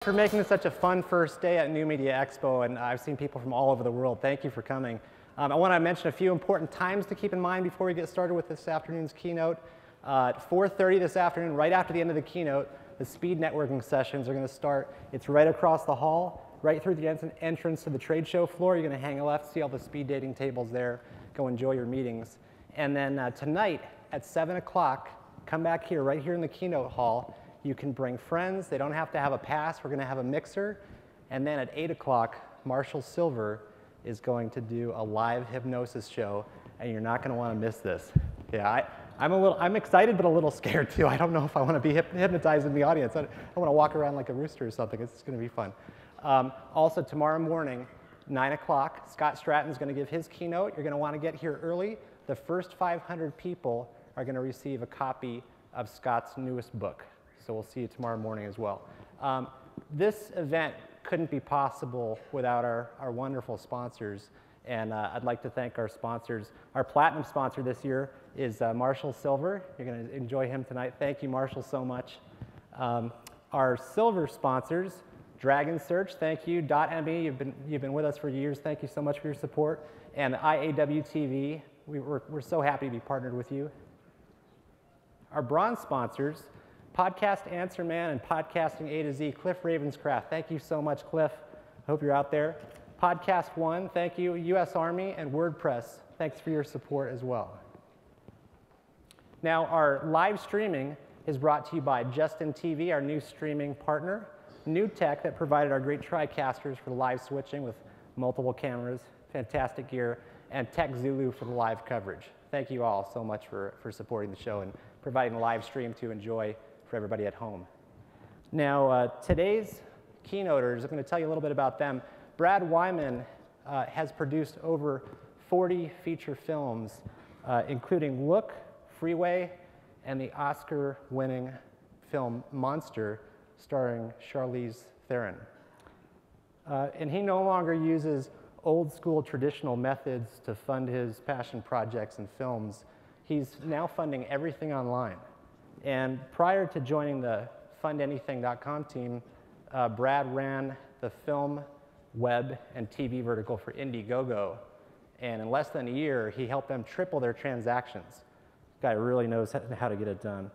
For making this such a fun first day at New Media Expo, and I've seen people from all over the world. Thank you for coming. I want to mention a few important times to keep in mind before we get started with this afternoon's keynote. At 4:30 this afternoon, right after the end of the keynote, the speed networking sessions are going to start. It's right across the hall, right through the entrance to the trade show floor. You're going to hang a left, see all the speed dating tables there. Go enjoy your meetings. And then tonight at 7 o'clock, come back here, right here in the keynote hall. You can bring friends. They don't have to have a pass. We're going to have a mixer. And then at 8 o'clock, Marshall Silver is going to do a live hypnosis show, and you're not going to want to miss this. Yeah, I'm excited, but a little scared too. I don't know if I want to be hypnotized in the audience. I want to walk around like a rooster or something. It's going to be fun. Also, tomorrow morning, 9 o'clock, Scott Stratton's going to give his keynote. You're going to want to get here early. The first 500 people are going to receive a copy of Scott's newest book. So we'll see you tomorrow morning as well. This event couldn't be possible without our wonderful sponsors. And I'd like to thank our sponsors. Our platinum sponsor this year is Marshall Silver. You're going to enjoy him tonight. Thank you, Marshall, so much. Our silver sponsors, Dragon Search, thank you. .me, you've been with us for years. Thank you so much for your support. And IAW TV, we're so happy to be partnered with you. Our bronze sponsors, Podcast Answer Man and Podcasting A to Z, Cliff Ravenscraft. Thank you so much, Cliff. I hope you're out there. Podcast One, thank you. US Army and WordPress, thanks for your support as well. Now, our live streaming is brought to you by Justin TV, our new streaming partner. New Tech that provided our great TriCasters for the live switching with multiple cameras, fantastic gear, and Tech Zulu for the live coverage. Thank you all so much for supporting the show and providing the live stream to enjoy for everybody at home. Now, today's keynoters, I'm going to tell you a little bit about them. Brad Wyman has produced over 40 feature films, including Look, Freeway, and the Oscar-winning film Monster, starring Charlize Theron. And he no longer uses old-school traditional methods to fund his passion projects and films. He's now funding everything online. And prior to joining the FundAnything.com team, Brad ran the film, web, and TV vertical for Indiegogo. And in less than a year, he helped them triple their transactions. This guy really knows how to get it done.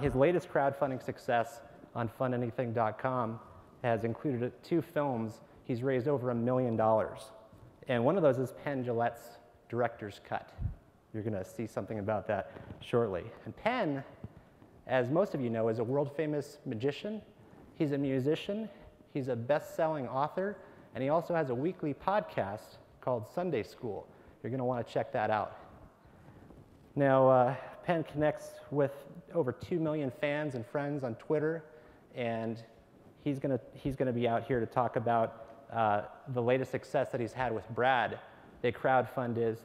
His latest crowdfunding success on FundAnything.com has included 2 films. He's raised over $1 million. And one of those is Penn Jillette's director's cut. You're going to see something about that shortly. And Penn, as most of you know, is a world-famous magician. He's a musician. He's a best-selling author. And he also has a weekly podcast called Sunday School. You're going to want to check that out. Now, Penn connects with over 2 million fans and friends on Twitter. And he's going to be out here to talk about the latest success that he's had with Brad. They crowdfunded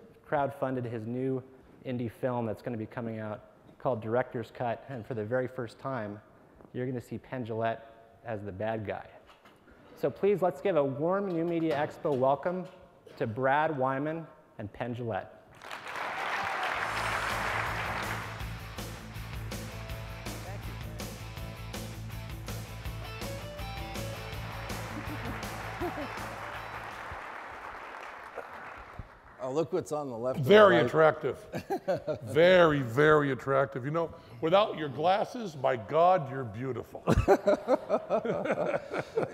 his new indie film that's going to be coming out called Director's Cut. And for the very first time, you're going to see Penn Jillette as the bad guy. So please, let's give a warm New Media Expo welcome to Brad Wyman and Penn Jillette. Oh, look what's on the left. Very attractive. Very, very attractive. You know, without your glasses, my God, you're beautiful.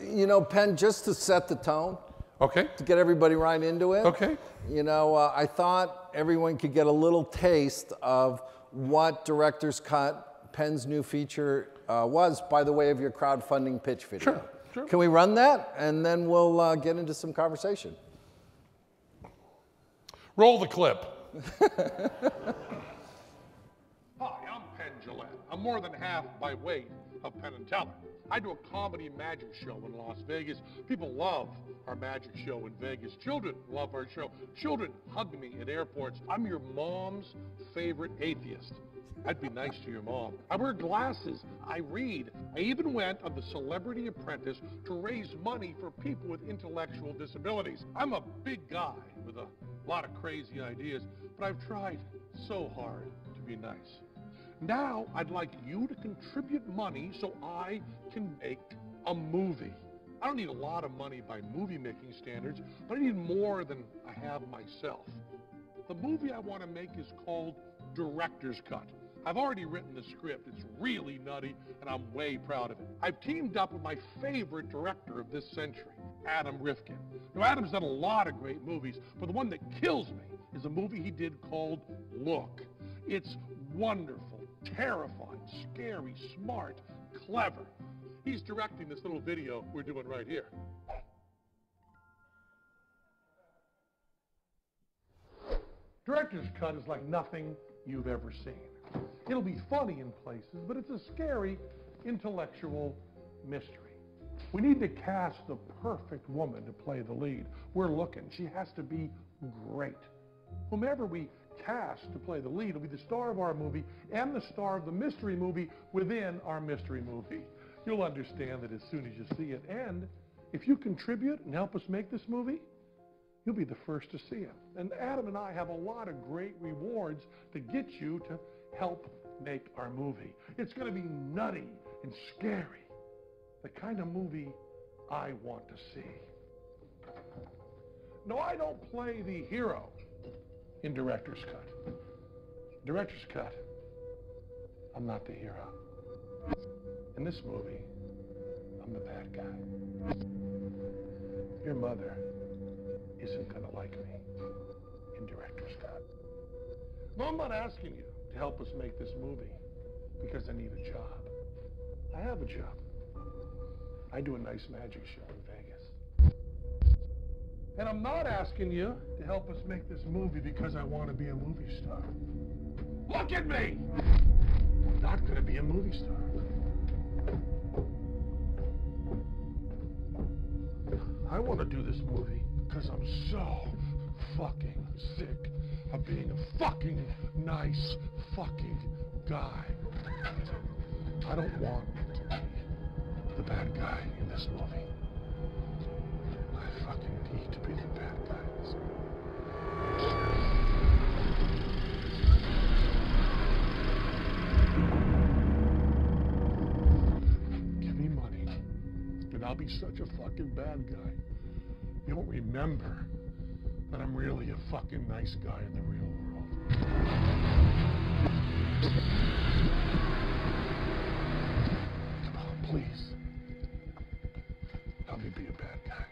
You know, Penn, just to set the tone, Okay. to get everybody right into it. Okay. You know, I thought everyone could get a little taste of what Director's Cut, Penn's new feature, was by the way of your crowdfunding pitch video. Sure, sure. Can we run that? And then we'll get into some conversation. Roll the clip. Hi, I'm Penn Jillette. I'm more than half by weight of Penn and Teller. I do a comedy magic show in Las Vegas. People love our magic show in Vegas. Children love our show. Children hug me at airports. I'm your mom's favorite atheist. I'd be nice to your mom. I wear glasses. I read. I even went on The Celebrity Apprentice to raise money for people with intellectual disabilities. I'm a big guy with a lot of crazy ideas, but I've tried so hard to be nice. Now I'd like you to contribute money so I can make a movie. I don't need a lot of money by movie-making standards, but I need more than I have myself. The movie I want to make is called Director's Cut. I've already written the script. It's really nutty, and I'm way proud of it. I've teamed up with my favorite director of this century, Adam Rifkin. Now, Adam's done a lot of great movies, but the one that kills me is a movie he did called Look. It's wonderful, terrifying, scary, smart, clever. He's directing this little video we're doing right here. Director's Cut is like nothing you've ever seen. It'll be funny in places, but it's a scary, intellectual mystery. We need to cast the perfect woman to play the lead. We're looking. She has to be great. Whomever we cast to play the lead will be the star of our movie and the star of the mystery movie within our mystery movie. You'll understand that as soon as you see it, and if you contribute and help us make this movie, you'll be the first to see it. And Adam and I have a lot of great rewards to get you to help make our movie. It's going to be nutty and scary, the kind of movie I want to see. No, I don't play the hero in Director's Cut. Director's Cut, I'm not the hero. In this movie, I'm the bad guy. Your mother isn't gonna like me in Director's Cut. No, I'm not asking you to help us make this movie because I need a job. I have a job. I do a nice magic show in Vegas. And I'm not asking you to help us make this movie because I want to be a movie star. Look at me! I'm not gonna be a movie star. I want to do this movie because I'm so fucking sick of being a fucking nice fucking guy. I don't want to be the bad guy in this movie. I fucking need to be the bad guy in this movie. Give me money, and I'll be such a fucking bad guy. You'll remember that I'm really a fucking nice guy in the real world. Come on, please. Help me be a bad guy.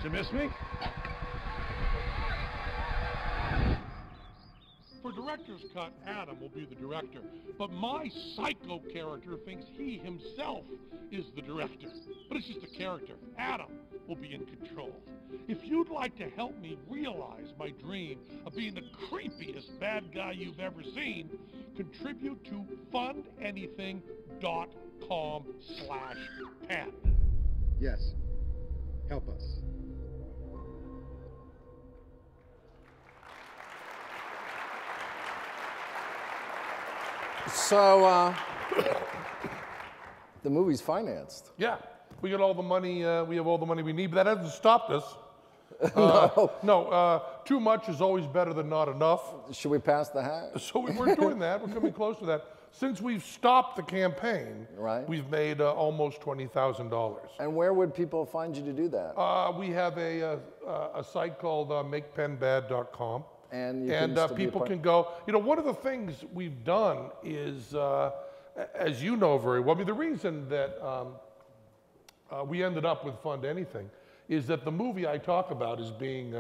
Did you miss me? For Director's Cut, Adam will be the director, but my psycho character thinks he himself is the director. But it's just a character. Adam will be in control. If you'd like to help me realize my dream of being the creepiest bad guy you've ever seen, contribute to fundanything.com/Penn. Yes. Help us. So, the movie's financed. Yeah, we get all the money. We have all the money we need, but that hasn't stopped us. No. Too much is always better than not enough. Should we pass the hat? So we're doing that. We're coming close to that. Since we've stopped the campaign, Right. we've made almost $20,000. And where would people find you to do that? We have a site called makepenbad.com. And you can still be a people part- can go. You know, one of the things we've done is, as you know very well, I mean, the reason that we ended up with Fund Anything is that the movie I talk about is being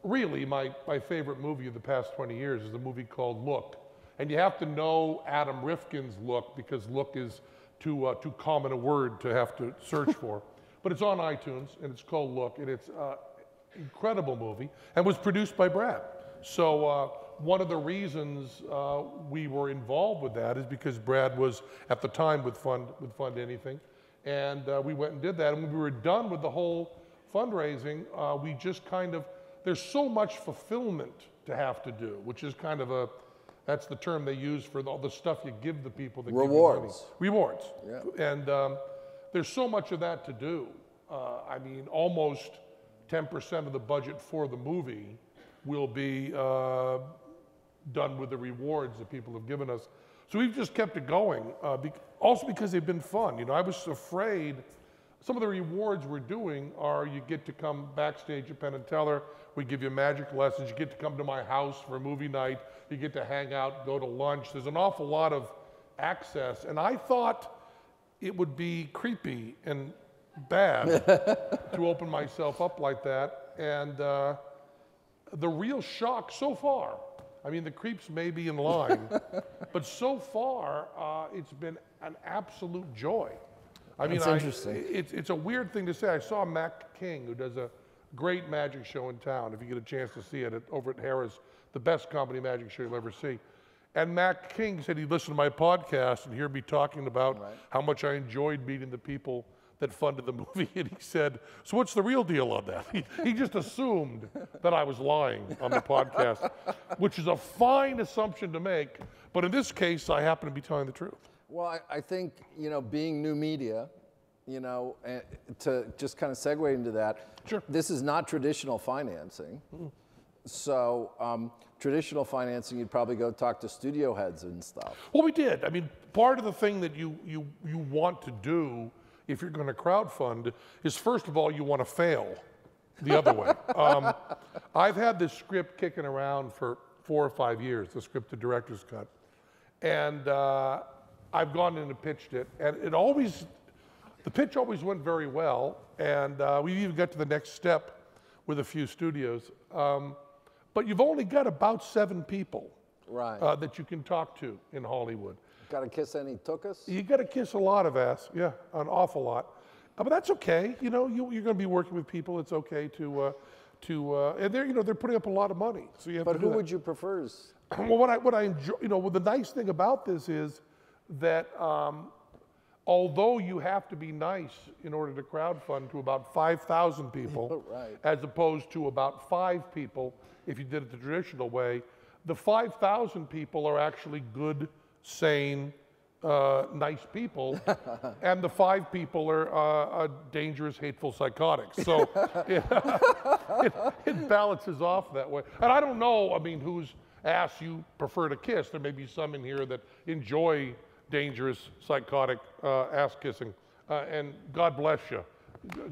really my favorite movie of the past 20 years is a movie called Look. And you have to know Adam Rifkin's Look because Look is too common a word to have to search for. But it's on iTunes and it's called Look, and it's an incredible movie and was produced by Brad. So one of the reasons we were involved with that is because Brad was at the time with Fund Anything, and we went and did that. And when we were done with the whole fundraising, we just kind of, there's so much fulfillment to have to do, which is kind of that's the term they use for all the stuff you give the people that Rewards. give you money. Rewards. Yeah. And there's so much of that to do. I mean, almost 10% of the budget for the movie will be done with the rewards that people have given us. So we've just kept it going, also because they've been fun. You know, I was afraid, some of the rewards we're doing are you get to come backstage at Penn and Teller, we give you magic lessons, you get to come to my house for a movie night, you get to hang out, go to lunch. There's an awful lot of access, and I thought it would be creepy and bad to open myself up like that. And the real shock so far, I mean, the creeps may be in line, but so far, it's been an absolute joy. I mean, That's interesting. It's a weird thing to say. I saw Mac King, who does a great magic show in town, if you get a chance to see it, over at Harrah's, the best comedy magic show you'll ever see. And Mac King said he'd listen to my podcast and hear me talking about how much I enjoyed meeting the people that funded the movie. And he said, so what's the real deal on that? He just assumed that I was lying on the podcast, which is a fine assumption to make. But in this case, I happen to be telling the truth. Well, I think, you know, being new media, you know, to just kind of segue into that, sure. This is not traditional financing. So traditional financing, you'd probably go talk to studio heads and stuff. Well, we did. I mean, part of the thing that you want to do if you're going to crowdfund is, first of all, you want to fail the other way. I've had this script kicking around for 4 or 5 years, the script to director's cut. And I've gone in and pitched it, and the pitch always went very well, and we even got to the next step with a few studios. But you've only got about 7 people that you can talk to in Hollywood. Got to kiss any tookus? You got to kiss a lot of ass, yeah, an awful lot. But that's okay. You know, you're going to be working with people. It's okay to and they're putting up a lot of money. So you have to do But who that. would you prefer? Well, what I enjoy, you know, well, the nice thing about this is that although you have to be nice in order to crowdfund to about 5,000 people, as opposed to about 5 people if you did it the traditional way, the 5,000 people are actually good, sane, nice people, and the 5 people are dangerous, hateful psychotics. So it balances off that way. And I don't know, I mean, whose ass you prefer to kiss. There may be some in here that enjoy dangerous, psychotic ass kissing, and God bless you.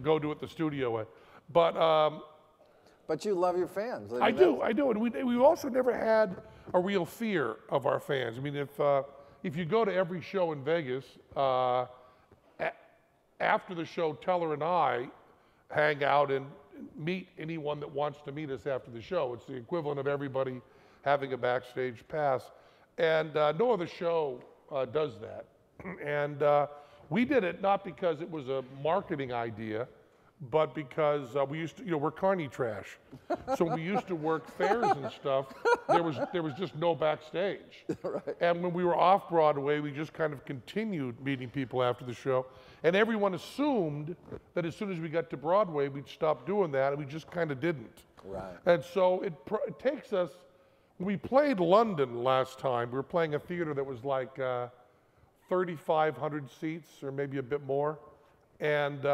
Go do it the studio way. But you love your fans. I do, and we also never had a real fear of our fans. I mean, if you go to every show in Vegas, after the show, Teller and I hang out and meet anyone that wants to meet us after the show. It's the equivalent of everybody having a backstage pass, and no other show does that. And we did it not because it was a marketing idea, but because we used to, we're carny trash. So we used to work fairs and stuff. There was just no backstage. And when we were off Broadway, we just kind of continued meeting people after the show. And everyone assumed that as soon as we got to Broadway, we'd stop doing that, and we just kind of didn't. And so it takes us, when we played London last time, we were playing a theater that was like 3,500 seats, or maybe a bit more. And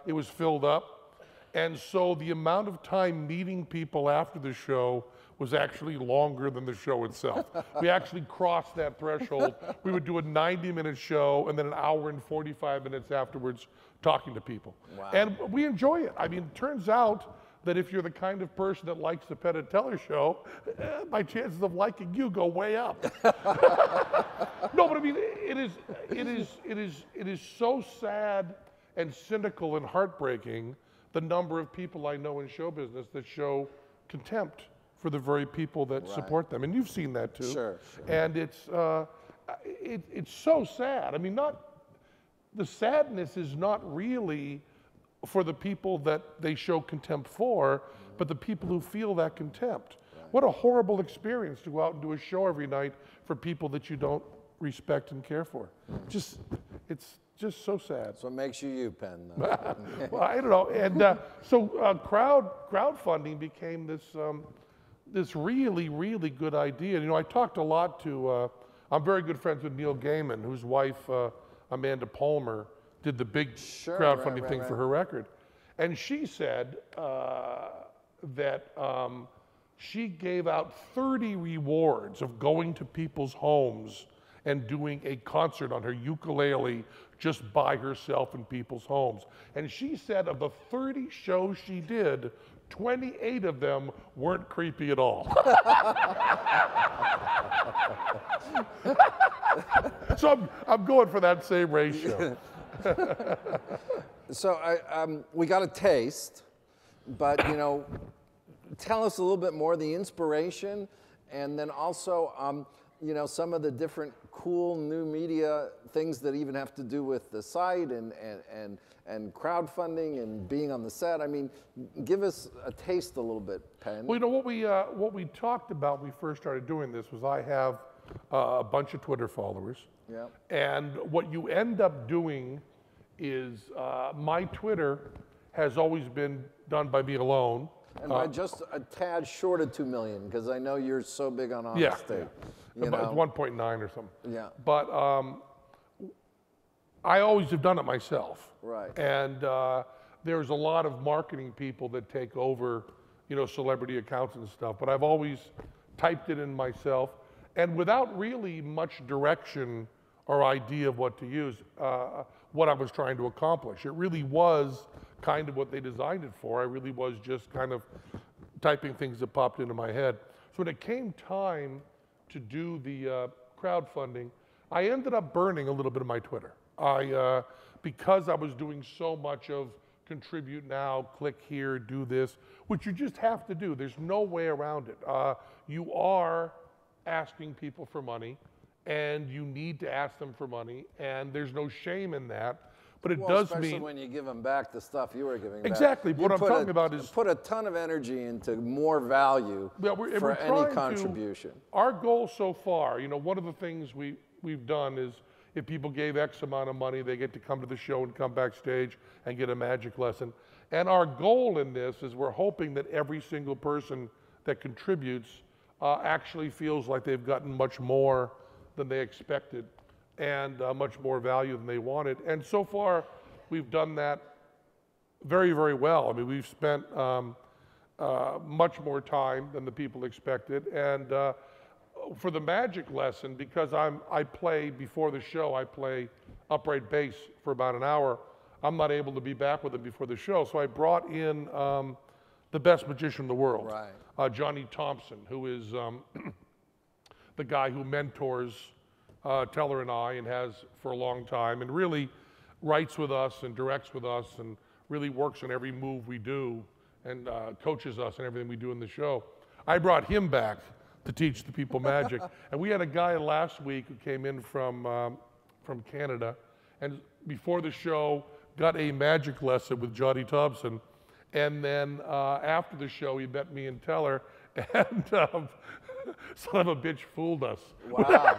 it was filled up. And so the amount of time meeting people after the show was actually longer than the show itself. We actually crossed that threshold. We would do a 90-minute show and then an hour and 45 minutes afterwards talking to people. And we enjoy it. I mean, it turns out that if you're the kind of person that likes the Penn and Teller show, my chances of liking you go way up. No, but I mean, it is so sad and cynical and heartbreaking, the number of people I know in show business that show contempt for the very people that support them. And you've seen that too. Sure. And it's so sad. I mean, the sadness is not really for the people that they show contempt for, but the people who feel that contempt. What a horrible experience to go out and do a show every night for people that you don't respect and care for. It's just so sad. So it makes you, Penn. Well, I don't know. And so crowdfunding became this really, really good idea. You know, I talked a lot to, I'm very good friends with Neil Gaiman, whose wife, Amanda Palmer, did the big crowdfunding thing for her record. And she said that she gave out 30 rewards of going to people's homes and doing a concert on her ukulele just by herself in people's homes. And she said of the 30 shows she did, 28 of them weren't creepy at all. So I'm going for that same ratio. So we got a taste, but tell us a little bit more the inspiration, and then also some of the different cool new media things that even have to do with the site and crowdfunding and being on the set. I mean, give us a taste a little bit, Penn. Well, what we talked about when we first started doing this was I have a bunch of Twitter followers. Yeah. And what you end up doing is my Twitter has always been done by me alone. And by just a tad short of 2 million, because I know you're so big on Yeah, honesty. it's 1.9 or something. Yeah. But I always have done it myself. Right. And there's a lot of marketing people that take over, celebrity accounts and stuff. But I've always typed it in myself, and without really much direction or idea of what to use, what I was trying to accomplish. It really was kind of what they designed it for. I really was just kind of typing things that popped into my head. So when it came time to do the crowdfunding, I ended up burning a little bit of my Twitter. Because I was doing so much of contribute now, click here, do this, which you just have to do. There's no way around it. You are asking people for money, and you need to ask them for money, and there's no shame in that. But it does especially mean, when you give them back the stuff you were giving back. Exactly. What I'm talking about is put a ton of energy into more value for any contribution. Our goal so far, one of the things we've done is if people gave X amount of money, they get to come to the show and come backstage and get a magic lesson. And our goal in this is we're hoping that every single person that contributes actually feels like they've gotten much more than they expected and much more value than they wanted. And so far, we've done that very, very well. I mean, we've spent much more time than the people expected. And for the magic lesson, because I play, before the show, I play upright bass for about an hour, I'm not able to be back with them before the show. So I brought in the best magician in the world, right. Johnny Thompson, who is the guy who mentors Teller and I, and has for a long time, and really writes with us and directs with us and really works on every move we do and coaches us in everything we do in the show. I brought him back to teach the people magic. And we had a guy last week who came in from Canada, and before the show got a magic lesson with Johnny Thompson. And then after the show, he met me and Teller, and son of a bitch fooled us. Wow.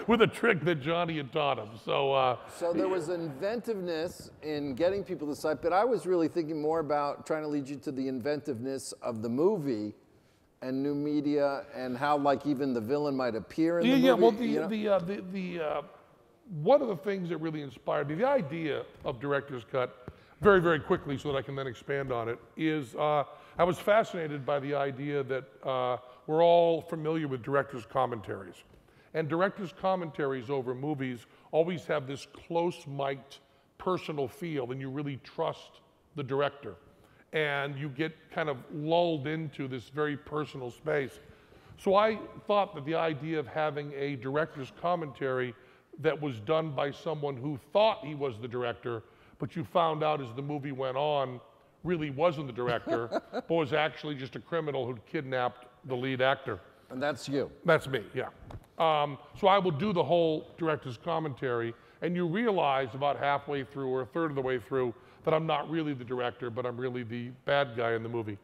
With a trick that Johnny had taught him. So there was inventiveness in getting people to the site, but I was really thinking more about trying to lead you to the inventiveness of the movie and new media and how, like, even the villain might appear in the movie. Well, one of the things that really inspired me, the idea of Director's Cut, very, very quickly so that I can then expand on it, is I was fascinated by the idea that we're all familiar with director's commentaries. And director's commentaries over movies always have this close-mic'd personal feel, and you really trust the director. And you get kind of lulled into this very personal space. So I thought that the idea of having a director's commentary that was done by someone who thought he was the director, but you found out as the movie went on, really wasn't the director, but was actually just a criminal who'd kidnapped the lead actor. And that's you. That's me, yeah. So I will do the whole director's commentary, and you realize about halfway through or a third of the way through that I'm not really the director, but I'm really the bad guy in the movie.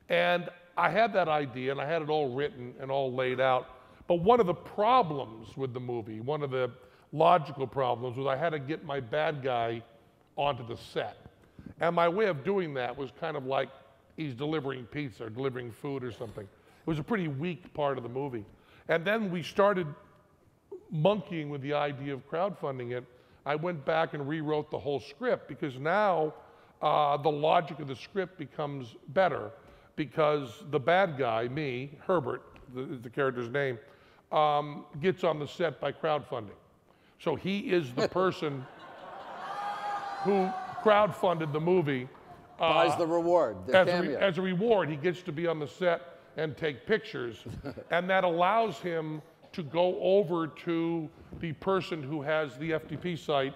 And I had that idea, and I had it all written and all laid out. But one of the problems with the movie, one of the logical problems, was I had to get my bad guy onto the set. And my way of doing that was kind of like he's delivering pizza or delivering food or something. It was a pretty weak part of the movie. And then we started monkeying with the idea of crowdfunding it. I went back and rewrote the whole script, because now the logic of the script becomes better, because the bad guy, me, Herbert is the character's name, gets on the set by crowdfunding. So he is the person who crowdfunded the movie. Buys the reward, the cameo. As a reward, he gets to be on the set and take pictures. And that allows him to go over to the person who has the FTP site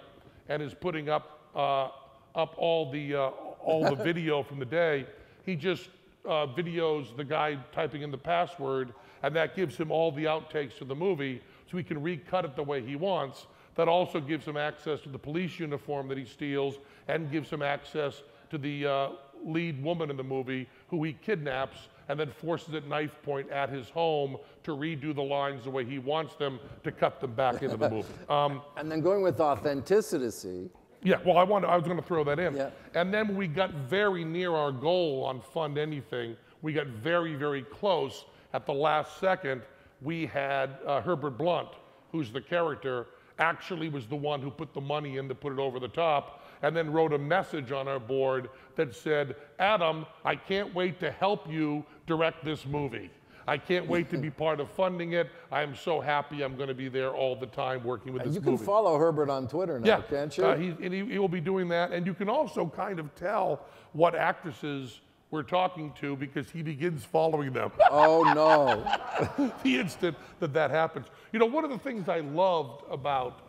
and is putting up all the video from the day. He just videos the guy typing in the password, and that gives him all the outtakes to the movie, so he can recut it the way he wants. That also gives him access to the police uniform that he steals, and gives him access to the lead woman in the movie, who he kidnaps and then forces at knife point at his home to redo the lines the way he wants them to cut them back into the movie. And then going with authenticity. Yeah, well, I was going to throw that in. Yeah. And then we got very near our goal on Fund Anything. We got very, very close. At the last second, we had Herbert Blunt, who's the character, actually was the one who put the money in to put it over the top, and then wrote a message on our board that said, Adam, I can't wait to help you direct this movie. I can't wait to be part of funding it. I am so happy I'm going to be there all the time working with this movie. You can follow Herbert on Twitter now, can't you? He will be doing that. And you can also kind of tell what actresses we're talking to because he begins following them. Oh, no. The instant that happens. You know, one of the things I loved about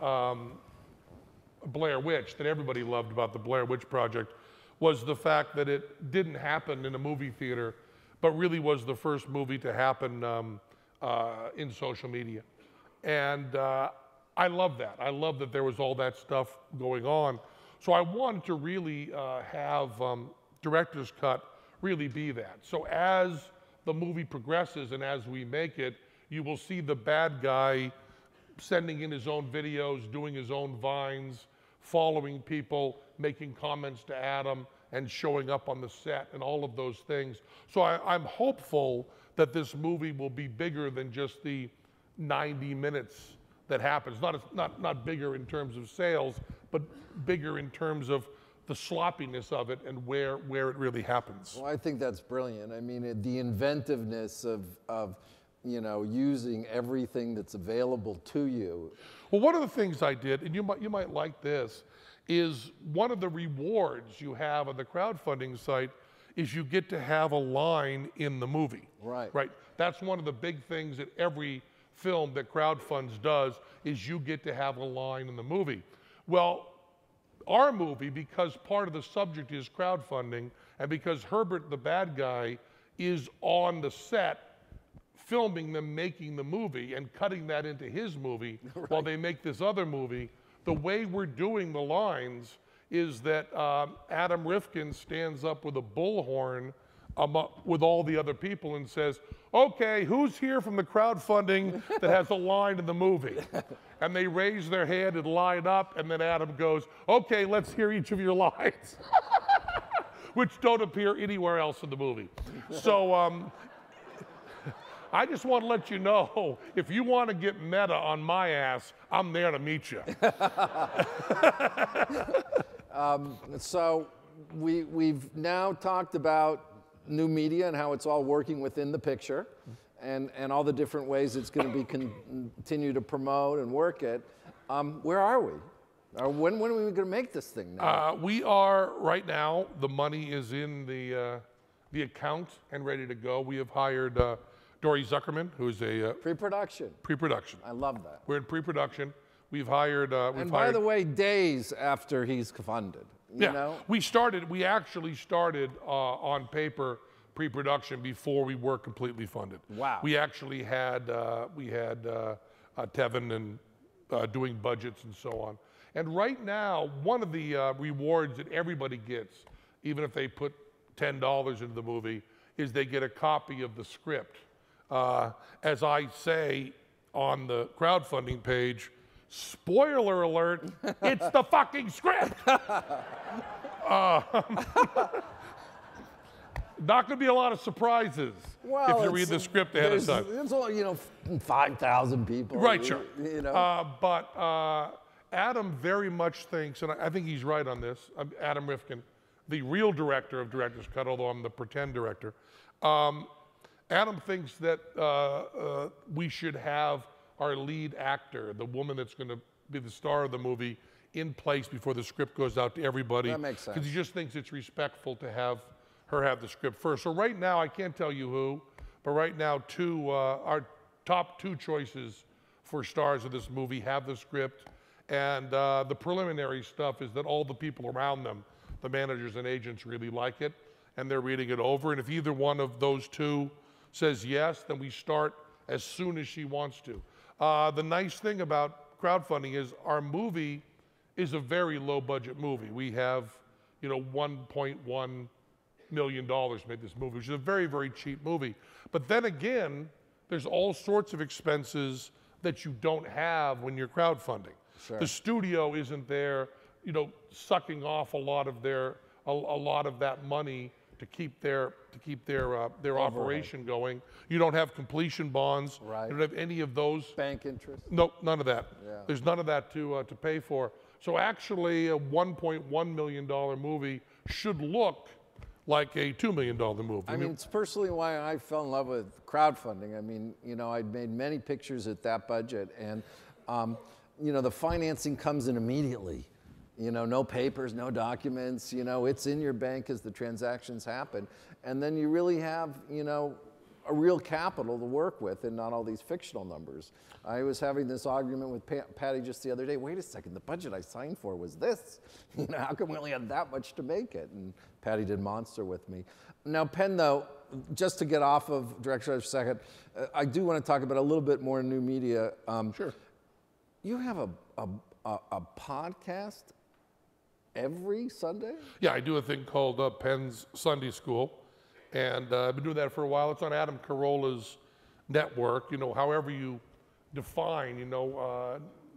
Blair Witch, that everybody loved about the Blair Witch Project, was the fact that it didn't happen in a movie theater, but really was the first movie to happen in social media. And I love that. I love that there was all that stuff going on. So I wanted to really have Director's Cut really be that. So as the movie progresses and as we make it, you will see the bad guy sending in his own videos, doing his own vines, following people, making comments to Adam, and showing up on the set and all of those things. So I'm hopeful that this movie will be bigger than just the 90 minutes that happens. Not bigger in terms of sales, but bigger in terms of the sloppiness of it and where it really happens. Well, I think that's brilliant. I mean, the inventiveness of you know, using everything that's available to you. Well, one of the things I did, and you might like this, is one of the rewards you have on the crowdfunding site is you get to have a line in the movie. Right. Right. That's one of the big things that every film that crowdfunds does, is you get to have a line in the movie. Well, our movie, because part of the subject is crowdfunding, and because Herbert the bad guy is on the set filming them making the movie and cutting that into his movie right. While they make this other movie, the way we're doing the lines is that Adam Rifkin stands up with a bullhorn with all the other people and says, okay, who's here from the crowdfunding that has a line in the movie? And they raise their hand and line up, and then Adam goes, okay, let's hear each of your lines, which don't appear anywhere else in the movie. So I just want to let you know, if you want to get meta on my ass, I'm there to meet you. So we've now talked about new media and how it's all working within the picture and all the different ways it's going to be continue to promote and work it. Where are we? When are we going to make this thing now? We are right now. The money is in the account and ready to go. We have hired Dory Zuckerman, who's a pre-production. Pre-production. I love that. We're in pre-production. We've hired. And by the way, days after he's funded. You know? We actually started on paper pre-production before we were completely funded. Wow. We actually had Tevin and doing budgets and so on. And right now, one of the rewards that everybody gets, even if they put $10 into the movie, is they get a copy of the script. As I say on the crowdfunding page, spoiler alert, it's the fucking script. Not going to be a lot of surprises if you read the script ahead of time. There's only, 5,000 people. Right, sure. You know. But Adam very much thinks, and I think he's right on this, Adam Rifkin, the real director of Director's Cut, although I'm the pretend director, Adam thinks that we should have our lead actor, the woman that's going to be the star of the movie, in place before the script goes out to everybody. That makes sense. Because he just thinks it's respectful to have her have the script first. So right now, I can't tell you who, but right now, our top 2 choices for stars of this movie have the script. And the preliminary stuff is that all the people around them, the managers and agents, really like it, and they're reading it over. And if either one of those 2 says yes, then we start as soon as she wants to. The nice thing about crowdfunding is our movie is a very low budget movie. We have, $1.1 million made this movie, which is a very, very cheap movie. But then again, there's all sorts of expenses that you don't have when you're crowdfunding. Sure. The studio isn't there, sucking off a lot of that money to keep their operation going. You don't have completion bonds. Right. You don't have any of those. Bank interest? No, none of that. Yeah. There's none of that to pay for. So actually, a $1.1 million movie should look like a $2 million movie. I mean, it's personally why I fell in love with crowdfunding. I mean, I'd made many pictures at that budget, and the financing comes in immediately. No papers, no documents, it's in your bank as the transactions happen. And then you really have, a real capital to work with and not all these fictional numbers. I was having this argument with Patty just the other day. Wait a second, the budget I signed for was this. How come we only had that much to make it? And Patty did Monster with me. Now, Penn, though, just to get off of direction for a second, I do want to talk about a little bit more new media. Sure. You have a podcast every Sunday? Yeah, I do a thing called Penn's Sunday School, and I've been doing that for a while. It's on Adam Carolla's network. However you define,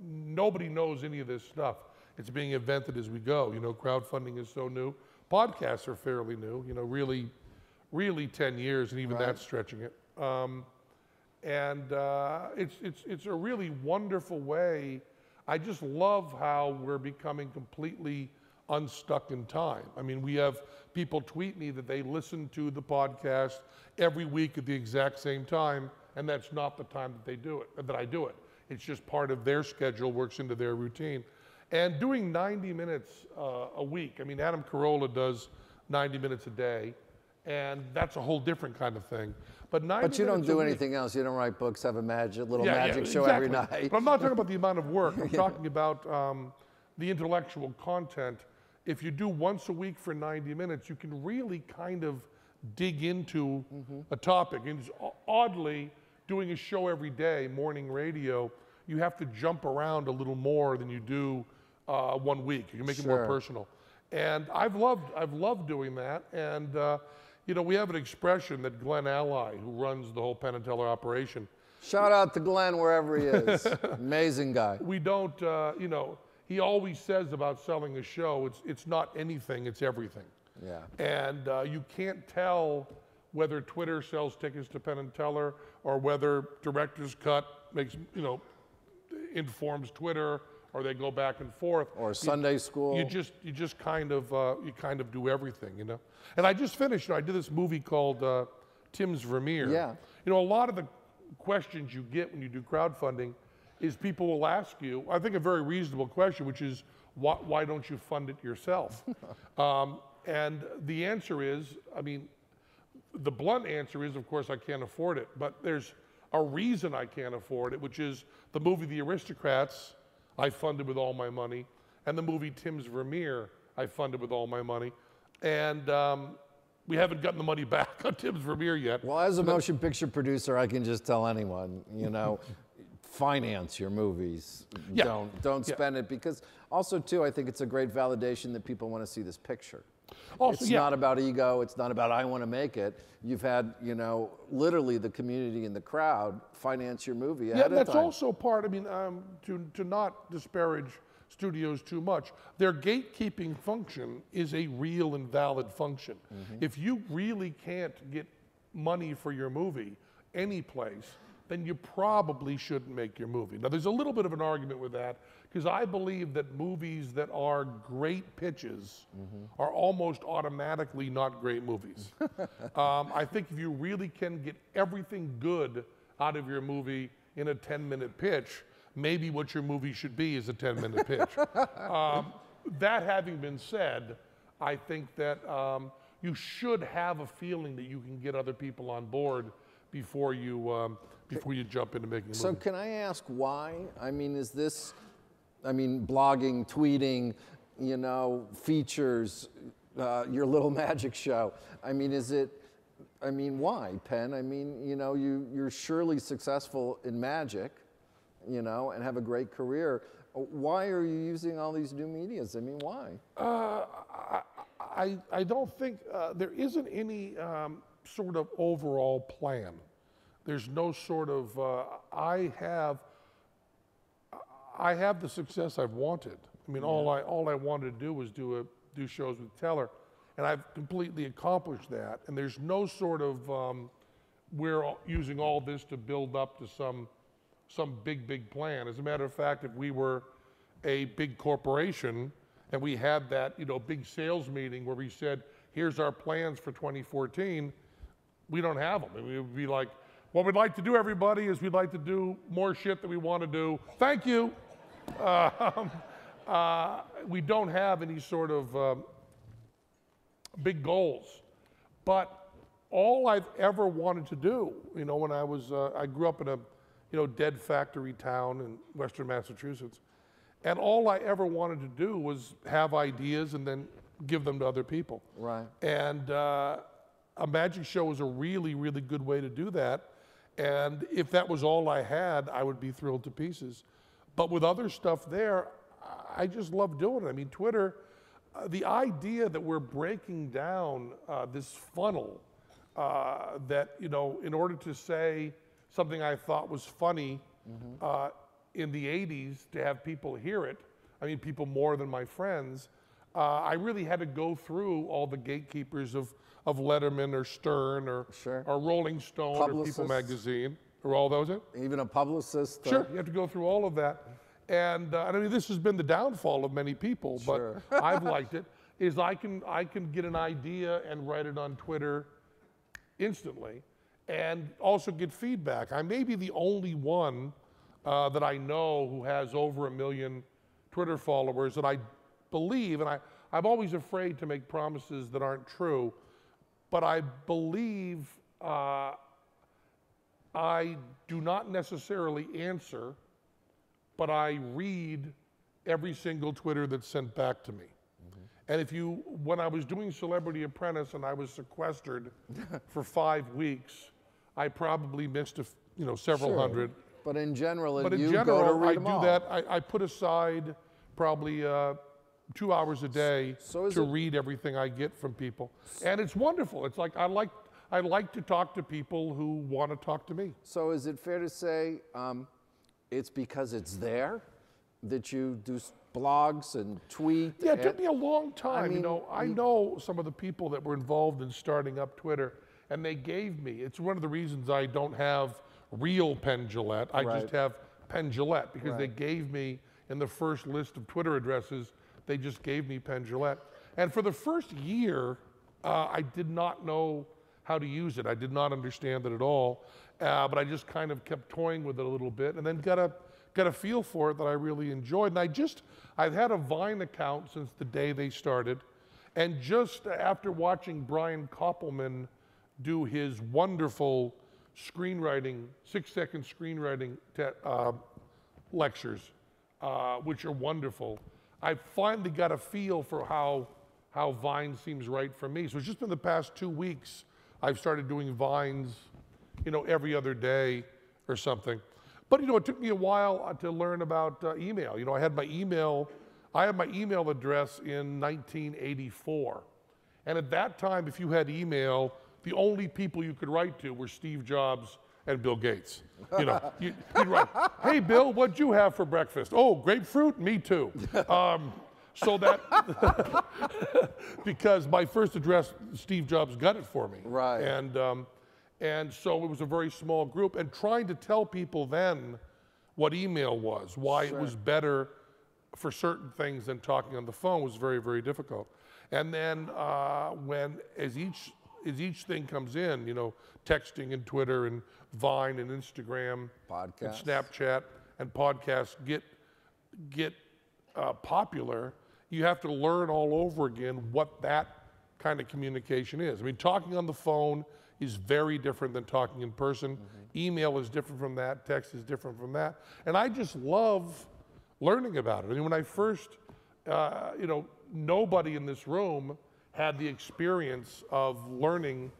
nobody knows any of this stuff. It's being invented as we go. Crowdfunding is so new. Podcasts are fairly new. Really 10 years, and even that's stretching it. It's a really wonderful way. I just love how we're becoming completely unstuck in time. I mean, we have people tweet me that they listen to the podcast every week at the exact same time, and that's not the time that I do it. It's just part of their schedule, works into their routine. And doing 90 minutes a week, I mean, Adam Carolla does 90 minutes a day, and that's a whole different kind of thing. But you don't do anything else. You don't write books, have a magic show every night. But I'm not talking about the amount of work. I'm talking about the intellectual content. If you do once a week for 90 minutes, you can really kind of dig into a topic. And oddly, doing a show every day, morning radio, you have to jump around a little more than you do 1 week. You can make it more personal. And I've loved doing that. And we have an expression that Glenn Ally, who runs the whole Penn and Teller operation. Shout out to Glenn wherever he is. Amazing guy. We don't, he always says about selling a show, it's not anything, it's everything. Yeah. And you can't tell whether Twitter sells tickets to Penn and Teller or whether Director's Cut makes, informs Twitter, or they go back and forth. Or Sunday school. You just kind of do everything, And I just finished. I did this movie called Tim's Vermeer. Yeah. A lot of the questions you get when you do crowdfunding is people will ask you, I think a very reasonable question, which is, why don't you fund it yourself? And the answer is, the blunt answer is, of course, I can't afford it. But there's a reason I can't afford it, which is the movie The Aristocrats, I funded with all my money, and the movie Tim's Vermeer, I funded with all my money. And we haven't gotten the money back on Tim's Vermeer yet. Well, as a motion picture producer, I can just tell anyone, finance your movies. Yeah. Don't spend it, because also, too, I think it's a great validation that people want to see this picture. Also, it's not about ego. It's not about I want to make it. You've had, literally the community and the crowd finance your movie ahead of time. Yeah, that's also part, to not disparage studios too much, their gatekeeping function is a real and valid function. If you really can't get money for your movie any place, then you probably shouldn't make your movie. Now, there's a little bit of an argument with that, because I believe that movies that are great pitches are almost automatically not great movies. I think if you really can get everything good out of your movie in a 10-minute pitch, maybe what your movie should be is a 10-minute pitch. That having been said, I think that you should have a feeling that you can get other people on board before you jump into making a movie. So can I ask why? I mean, is this, blogging, tweeting, you know, features, your little magic show. I mean, why, Penn? I mean, you know, you're surely successful in magic, you know, and have a great career. Why are you using all these new medias? I mean, why? I don't think, there isn't any sort of overall plan. There's no sort of, I have the success I've wanted. I mean, all I wanted to do was do shows with Teller, and I've completely accomplished that. And there's no sort of, we're using all this to build up to some big plan. As a matter of fact, if we were a big corporation and we had that, you know, big sales meeting where we said, here's our plans for 2014, we don't have them. And we would be like, what we'd like to do, everybody, is we'd like to do more shit that we want to do. Thank you. We don't have any sort of big goals. But all I've ever wanted to do, you know, when I grew up in a, you know, dead factory town in Western Massachusetts, and all I ever wanted to do was have ideas and then give them to other people. Right. And a magic show was a really, really good way to do that. And if that was all I had, I would be thrilled to pieces. But with other stuff there, I just love doing it. I mean, Twitter, the idea that we're breaking down this funnel that, you know, in order to say something I thought was funny in the 80s, to have people hear it, I mean, people more than my friends, I really had to go through all the gatekeepers of Letterman or Stern or Rolling Stone or People Magazine, or all those. Even a publicist. Sure, you have to go through all of that. And I mean, this has been the downfall of many people, but I've liked it, is I can get an idea and write it on Twitter instantly and also get feedback. I may be the only one that I know who has over 1 million Twitter followers that I believe, and I'm always afraid to make promises that aren't true, but I believe I do not necessarily answer, but I read every single Twitter that's sent back to me. And when I was doing Celebrity Apprentice and I was sequestered for 5 weeks, I probably missed several hundred. But in general, go to read them all. That. I put aside probably 2 hours a day to read everything I get from people, and it's wonderful. It's like I like to talk to people who want to talk to me. So is it fair to say it's because it's there that you do blogs and tweet? Yeah, it took me a long time. I mean, I know some of the people that were involved in starting up Twitter, and they gave me. It's one of the reasons I don't have real Penn Jillette. I just have Penn Jillette, because they gave me, in the first list of Twitter addresses, they just gave me Penn Jillette. And for the first year, I did not know how to use it. I did not understand it at all, but I just kind of kept toying with it a little bit, and then got a feel for it that I really enjoyed. And I've had a Vine account since the day they started, and just after watching Brian Koppelman do his wonderful screenwriting, 6-second screenwriting lectures, which are wonderful, I finally got a feel for how Vine seems right for me. So it's just been the past 2 weeks I've started doing Vines, you know, every other day or something. But you know, it took me a while to learn about email. You know, I had my email address in 1984, and at that time, if you had email, the only people you could write to were Steve Jobs and Bill Gates. You know, you'd write, "Hey Bill, what'd you have for breakfast?" "Oh, grapefruit, me too." So that, because my first address, Steve Jobs got it for me. Right. And so it was a very small group, and trying to tell people then what email was, why it was better for certain things than talking on the phone was very, very difficult. And then as each thing comes in, you know, texting and Twitter and Vine and Instagram, Podcasts. and Snapchat and podcasts get popular, you have to learn all over again what that kind of communication is. I mean, talking on the phone is very different than talking in person. Email is different from that. Text is different from that. And I just love learning about it. I mean, when I first, you know, nobody in this room had the experience of learning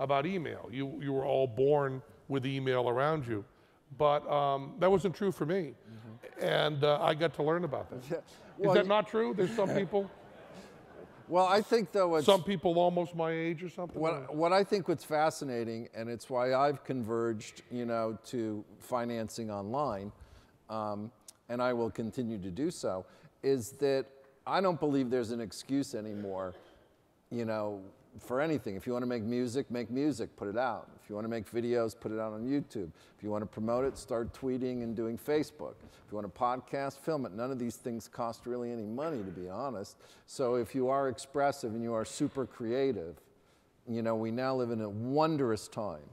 about email. You were all born with email around you. But that wasn't true for me. And I got to learn about that. Yeah. Well, is that not true? There's some people? Well, I think though it's... Some people almost my age or something? What I think what's fascinating, and it's why I've converged, you know, to financing online, and I will continue to do so, is that I don't believe there's an excuse anymore, you know, for anything. If you want to make music, put it out. If you want to make videos, put it out on YouTube. If you want to promote it, start tweeting and doing Facebook. If you want to podcast, film it. None of these things cost really any money, to be honest. So if you are expressive and you are super creative, you know, we now live in a wondrous time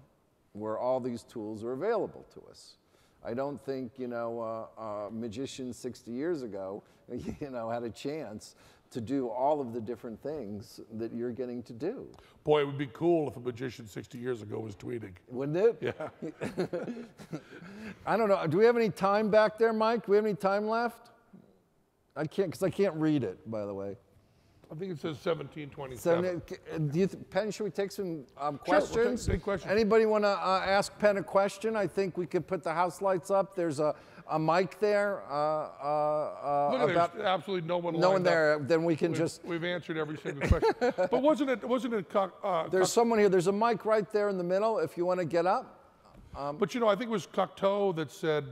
where all these tools are available to us. I don't think, you know, magicians 60 years ago, you know, had a chance to do all of the different things that you're getting to do. Boy, it would be cool if a magician 60 years ago was tweeting. Wouldn't it? Yeah. I don't know. Do we have any time back there, Mike? Do we have any time left? I can't, because I can't read it, by the way. I think it says 1727. Penn, should we take some questions? Sure, we'll take questions. Anybody want to ask Penn a question? I think we could put the house lights up. There's a mic there. Look, there's absolutely no one. No one there. Then we can We've answered every single question. But wasn't it? There's someone here. There's a mic right there in the middle. If you want to get up. But you know, I think it was Cocteau that said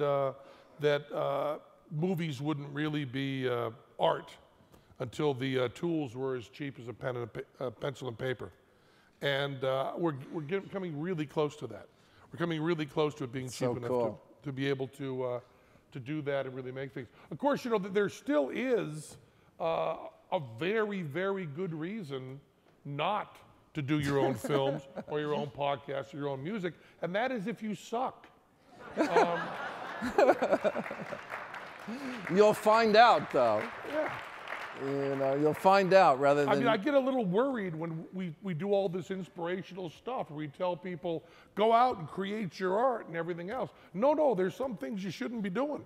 that movies wouldn't really be art until the tools were as cheap as a pen and a pencil and paper. And we're coming really close to that. We're coming really close to it being cheap enough to be able to do that and really make things. Of course, you know, there still is a very, very good reason not to do your own films or your own podcasts or your own music, and that is if you suck. You'll find out, though. Yeah. You know, you'll find out rather than... I mean, I get a little worried when we do all this inspirational stuff where we tell people, go out and create your art and everything else. No, there's some things you shouldn't be doing.